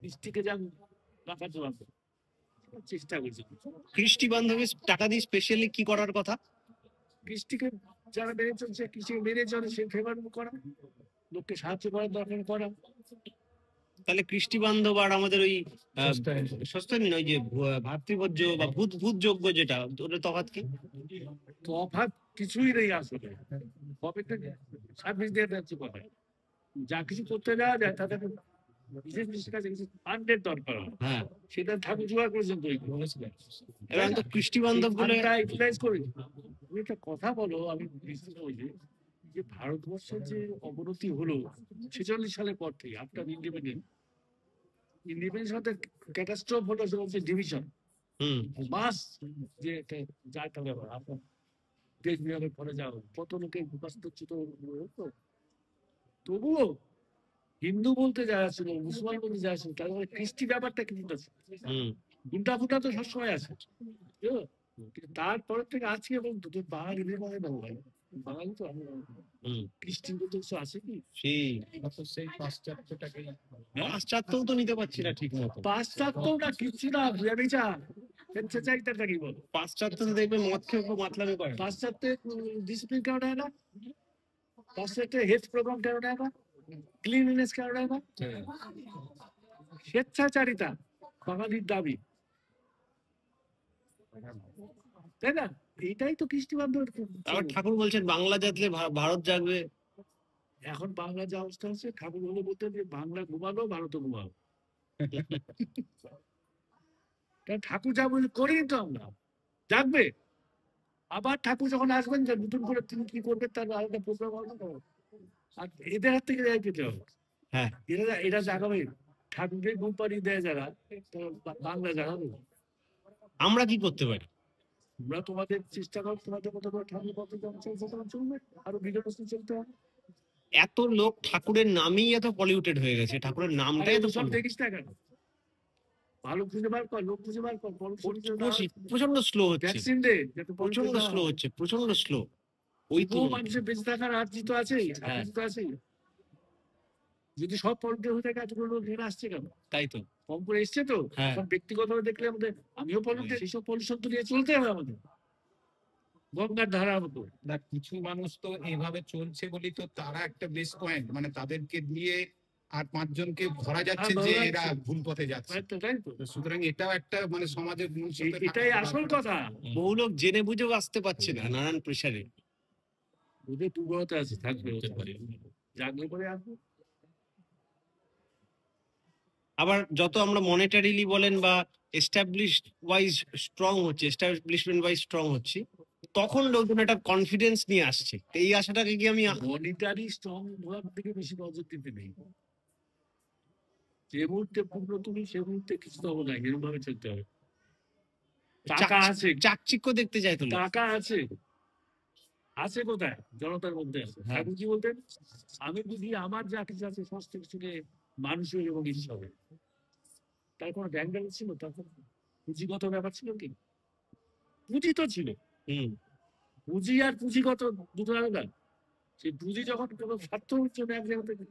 কৃষ্টিকে যেন রাখাতে পারবে, চেষ্টা করছে। কৃষ্টি বান্ধবের টাকা দিয়ে স্পেশালি কি করার কথা? কৃষ্টিকে যারা মেনে চলছে, কৃষি মেনে চলে, সে ফেভার করা, লোককে সাহায্য করার দরকার করা। তাহলে কৃষ্টি বান্ধব আর আমাদের ওই সস্তানি নয় যে ভাতৃভোজ্য বা ভূত যোগ্য, যেটা ওটা তফাৎ কি? তফাৎ কিছুই নেই আসলে। সার্ভিস দিয়ে যাচ্ছে কথা, যা কিছু করতে যাওয়া যায় তাদের বিশেষ বিশেষ কাজে কিছু ফান্ডের দরকার হয়। হ্যাঁ, সেটা ঠাকুর জোগাড় করেছেন তো এবার তো কৃষ্টি বান্ধব গুলো ইউটিলাইজ করে। তুমি একটা কথা বলো, আমি যে ভারতবর্ষের যে অবনতি হলো 46 সালের পর থেকে, আফটার ইন্ডিপেন্ডেন্স সাথে ক্যাটাস্ট্রফ হলো, সেটা হচ্ছে ডিভিশন, মাস যে যার কারণে আপনার দেশ বিভাগের পরে যাও, কত লোকের বাস্তুচ্যুত হতো। তবুও হিন্দু বলতে যারা ছিল, মুসলমান বলতে যারা ছিল, তাদের কৃষ্টি ব্যাপারটা কিন্তু আছে, গুন্ডা ফুটা তো সবসময় আছে। তারপরের থেকে আজকে এবং বাঙালিদের মধ্যে না ভাই, বাঙালি তো আমি কৃষ্টির মধ্যে কিছু আছে কি? সেই পাশ্চাত্যও তো নিতে পারছি না ঠিক মতো। পাশ্চাত্য না কিচ্ছু না, কি বল? পাশ্চাত্য দেখবে মদ খেয়ে মাতলামি করে। পাশ্চাত্যে ডিসিপ্লিন কেন নেয় না? পাশ্চাত্যে হেলথ প্রোগ্রাম কেন নেয় না? ক্লিনলিনেস কেন নেয় না? স্বেচ্ছাচারিতা বাঙালির দাবি, তাই না? এইটাই তো কৃষ্টি বান্ধব। ঠাকুর বলছেন বাংলা জাতলে ভারত জাগবে। এখন বাংলা যে অবস্থা হচ্ছে, ঠাকুর বলে বলতে যে বাংলা ঘুমালো, ভারত ঘুমালো। ঠাকুর যা বলে করি তো আমরা, জাগবে। আবার ঠাকুর যখন আসবেন, নতুন করে তিনি কি করবেন তার আলাদা প্রোগ্রাম হবে। আর এদের হাত থেকে যাই পেতে হবে। হ্যাঁ, এরা জাগাবে। ঠাকুরকে ঘুম পাড়িয়ে দেয় যারা, বাংলা জাগাবে। আমরা কি করতে পারি? আমরা তোমাদের চেষ্টা করো, তোমাদের মতো করে ঠাকুর কত চলছে তখন চলবে, আরো বিঘটন চলতে হবে। এত লোক ঠাকুরের নামই এত পলিউটেড হয়ে গেছে, ঠাকুরের নামটাই তো সব দেখিস না কেন? ভালো খুঁজে বার কর, লোক খুঁজে বার কর। প্রচন্ড স্লো হচ্ছে, ভ্যাকসিন দে, প্রচন্ড স্লো হচ্ছে, প্রচন্ড স্লো। ওই তো মানুষের বেঁচে থাকার আর্জিত আছে, আছে। যদি সব পলিউটেড হয়ে থাকে, এতগুলো লোক এখানে আসছে কেন? তাই তো কম করে এসছে তো। ব্যক্তিগত দেখলে আমাদের, আমিও পলিউটেড, সেই সব পলিউশন তো নিয়ে চলতে হবে আমাদের, গঙ্গার ধারার মতো। না, কিছু মানুষ তো এইভাবে চলছে বলি তো তারা একটা বেশ পয়েন্ট, মানে তাদেরকে দিয়ে আর 5 জনকে ধরা যাচ্ছে যে এরা ভুল পথে যাচ্ছে। সুতরাং এটাও একটা মানে সমাজের এটাই আসল কথা। বহু লোক জেনে বুঝেও আসতে পারছে না, নানান প্রেসারে। ওদের দুর্বলতা আছে, থাকবে, হতে পারে, জাগলে পরে আসবো। আবার যত আমরা মনিটারিলি বলেন বা এস্টাবলিশড ওয়াইজ স্ট্রং হচ্ছে, এস্টাবলিশমেন্ট ওয়াইজ স্ট্রং হচ্ছে, তখন লোকজন একটা কনফিডেন্স নিয়ে আসছে। এই আশাটাকে কি আমি মনিটারি স্ট্রং হওয়ার থেকে বেশি নজর দিতে নেই। যে মুহূর্তে পূর্ণ তুমি, সে মুহূর্তে কিছু তো হবে না, এরকম ভাবে চলতে হবে। টাকা আছে, চাকচিক্য দেখতে চাই তো, টাকা আছে, আছে কোথায়? জনতার মধ্যে আছে। ঠাকুর কি বলতেন? আমি বুঝি আমার যা কিছু আছে সমস্ত কিছুকে মানুষের এবং হিসাবে। তার কোনো ব্যাংক ছিল? তখন পুঁজিগত ব্যাপার ছিল কি? পুঁজি তো ছিল। পুঁজি আর পুঁজিগত দুটো আলাদা। সেই পুঁজি যখন কোনো স্বার্থের জন্য এক জায়গা থেকে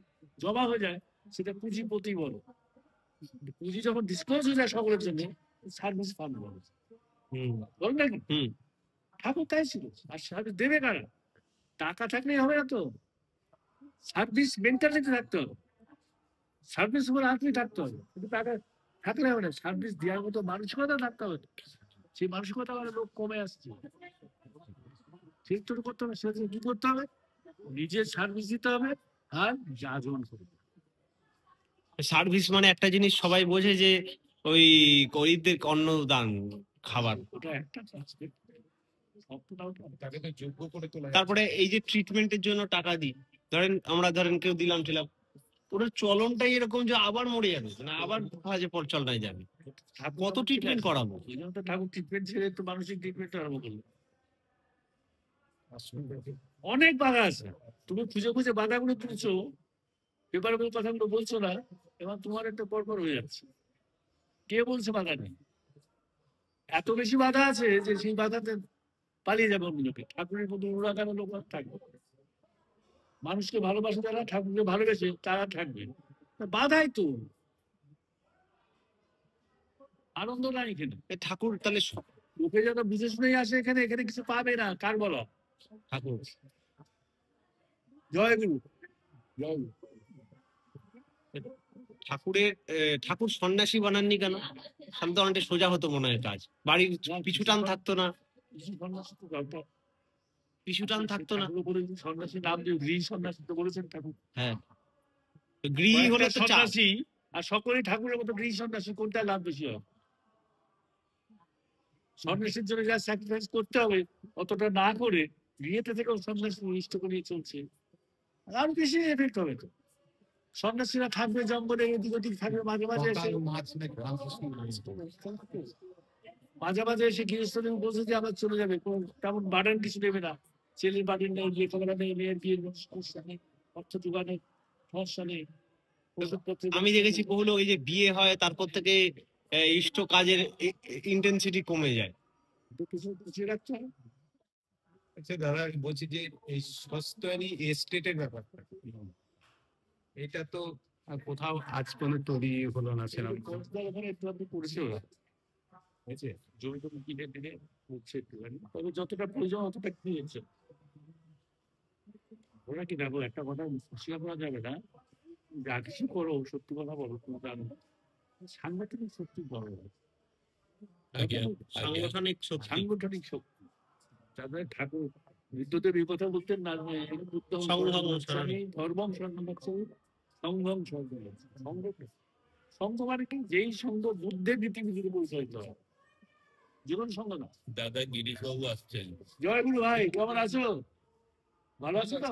জমা হয়ে যায়, সেটা পুঁজিপতি বলো। পুঁজি যখন ডিসক্লোজ হয়ে যায় সকলের জন্য, সার্ভিস ফান্ড বলো, বল নাকি? ঠাকুর তাই ছিল। আর সার্ভিস দেবে কারা? টাকা থাকলেই হবে না তো, সার্ভিস মেন্টালিটি থাকতে হবে, সার্ভিস উপর আগ্রহী থাকতে হবে। কিন্তু টাকা থাকলে হবে না, সার্ভিস দেওয়ার মতো মানসিকতা থাকতে হবে। সেই মানসিকতা লোক কমে আসছে। ঠিক করতে হবে, সেটা কি করতে হবে? নিজের সার্ভিস দিতে হবে আর যাজন করবে। সার্ভিস মানে একটা জিনিস সবাই বোঝে যে ওই গরিবদের অন্নদান, খাবার, ওটা একটা। তারপরে এই যে ট্রিটমেন্টের জন্য টাকা দিই, ধরেন কেউ দিলাম ওটার চলনটাই এরকম যে আবার মরে যাবে না, আবার কাজে পরিচালনায় যাবে। কত ট্রিটমেন্ট করাবো? ঠাকুর ট্রিটমেন্ট ছেড়ে তো মানসিক ট্রিটমেন্ট আরম্ভ করলো। অনেক বাধা আছে, তুমি খুঁজে খুঁজে বাধাগুলো তুলছো, পেপারগুলো কথাগুলো বলছো না, এবং তোমার একটা পরপর হয়ে যাচ্ছে। কে বলছে বাধা নেই? এত বেশি বাধা আছে যে সেই বাধাতে পালিয়ে যাবে অন্য লোকে। ঠাকুরের মধ্যে অনুরাগানো লোক থাকবে, মানুষকে ভালোবাসে যারা, ঠাকুরকে ভালোবেসে তারা থাকবে। বাধাই তো। আনন্দ নাই এখানে। এ ঠাকুর তাহলে লোকে যত বিশেষ নেই আসে এখানে, এখানে কিছু পাবে না। কার বলো? ঠাকুর জয় গুরু, জয় গুরু। ঠাকুর সন্ন্যাসী বানাননি কেন? তাহলে তো অনেকটা সোজা হতো মনে হয় কাজ, বাড়ির পিছু টান থাকতো না, পিছু টান থাকতো না। সন্ন্যাসী নাম দিয়ে গৃহী সন্ন্যাসী তো বলেছেন ঠাকুর। হ্যাঁ, গৃহী হলে তো সন্ন্যাসী আর সকলেই ঠাকুরের মতো গৃহী সন্ন্যাসী, কোনটা লাভ বেশি হয়? সন্ন্যাসীর জন্য যা স্যাক্রিফাইস করতে হবে অতটা না করে গৃহেতে থেকেও সন্ন্যাসী ইষ্ট করে চলছে, আরো বেশি এফেক্ট হবে। তো সন্ন্যাসীরা থাকবে জঙ্গলে, এদিক ওদিক থাকবে, মাঝে মাঝে এসে মাঝে মাঝে এসে গৃহস্থলে বসে যে আবার চলে যাবে, তেমন বার্ডেন কিছু নেবে না। ছেলের বার্ডেন নেই, লেখাপড়া নেই, মেয়ের বিয়ের সমস্যা নেই, অর্থ যোগানের সমস্যা নেই। আমি দেখেছি বহু লোক এই যে বিয়ে হয় তারপর থেকে ইষ্ট কাজের ইন্টেন্সিটি কমে যায়। আচ্ছা দাদা, আমি বলছি যে এই সস্তানি এস্টেটের ব্যাপারটা, এটা তো কোথাও আজ পর্যন্ত তৈরি হলো না সেরকম। জমি টমি কিনে টেনে হচ্ছে একটুখানি, তবে যতটা প্রয়োজন অতটা কিনেছে। ওরা কি দেখো, একটা কথা স্বীকার করা যাবে না, যা কিছু করো সত্যি কথা বলো, তুমি জানো সাংগঠনিক শক্তি বড়, সাংগঠনিক শক্তি। তাদের ঠাকুর বিদ্যুতের এই কথা বলতেন না, ধর্মং সংঘং সংঘ মানে কি? যেই সংঘ বুদ্ধের নীতিবিধিতে পরিচালিত হয়, জীবন সংঘ না। দাদা গিরিশ বাবু আসছেন। জয় গুরু ভাই, কেমন আছো? ভালো আছো তো?